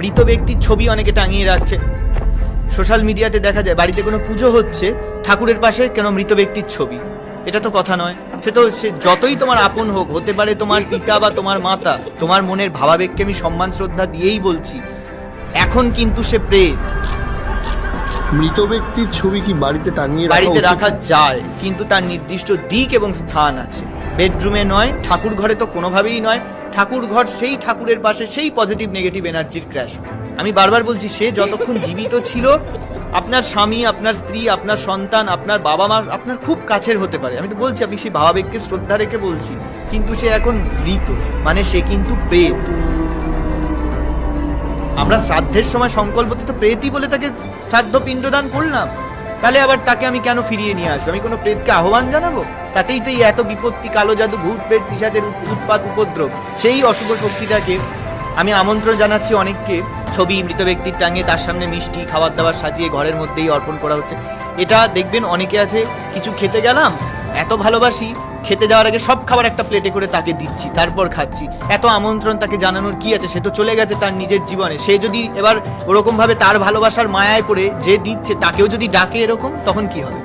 মৃত ব্যক্তির ছবি অনেকে টাঙিয়ে রাখছে, সোশ্যাল মিডিয়াতে দেখা যায় বাড়িতে কোনো পুজো হচ্ছে, ঠাকুরের পাশে কেন মৃত ব্যক্তির ছবি? এটা তো কথা নয়। সে যতই তোমার আপন হোক, হতে পারে তোমার পিতা বা তোমার মাতা, তোমার মনের ভাবাবেগকে আমি সম্মান শ্রদ্ধা দিয়েই বলছি, এখন কিন্তু সে প্রেত। মৃত ব্যক্তির ছবি কি বাড়িতে টাঙিয়ে বাড়িতে রাখা যায়, কিন্তু তার নির্দিষ্ট দিক এবং স্থান আছে। বেডরুমে নয়, ঠাকুর ঘরে তো কোনোভাবেই নয়। ঠাকুর ঘর সেই ঠাকুরের পাশে সেই পজিটিভ নেগেটিভ এনার্জির ক্র্যাশ। আমি বারবার বলছি, সে যতক্ষণ জীবিত ছিল, আপনার স্বামী, আপনার স্ত্রী, আপনার সন্তান, আপনার বাবা মা আপনার খুব কাছের হতে পারে। আমি তো বলছি, আমি সেই ভাবাবেগকে শ্রদ্ধা রেখে বলছি, কিন্তু সে এখন মৃত, মানে সে কিন্তু প্রেত। আমরা শ্রাদ্ধের সময় সংকল্পতে তো প্রেতই বলে তাকে শ্রাদ্ধ পিণ্ডদান করলাম, তাহলে আবার তাকে আমি কেন ফিরিয়ে নিয়ে আসবো? আমি কোনো প্রেতকে আহ্বান জানাবো? তাতেই তো এই এত বিপত্তি, কালো জাদু, ভূত প্রেত পিশাচের উৎপাত উপদ্রব। সেই অশুভ শক্তিটাকে আমি আমন্ত্রণ জানাচ্ছি অনেককে, ছবি মৃত ব্যক্তির টাঙিয়ে তার সামনে মিষ্টি খাবার দাবার সাজিয়ে ঘরের মধ্যেই অর্পণ করা হচ্ছে। এটা দেখবেন অনেকে আছে, কিছু খেতে গেলাম, এত ভালোবাসি, খেতে যাওয়ার আগে সব খাবার একটা প্লেটে করে তাকে দিচ্ছি, তারপর খাচ্ছি। এত আমন্ত্রণ তাকে জানানোর কি আছে? সে তো চলে গেছে তার নিজের জীবনে। সে যদি এবার ওরকম ভাবে তার ভালোবাসার মায়ায় পড়ে যে দিচ্ছে তাকেও যদি ডাকে এরকম, তখন কি হবে?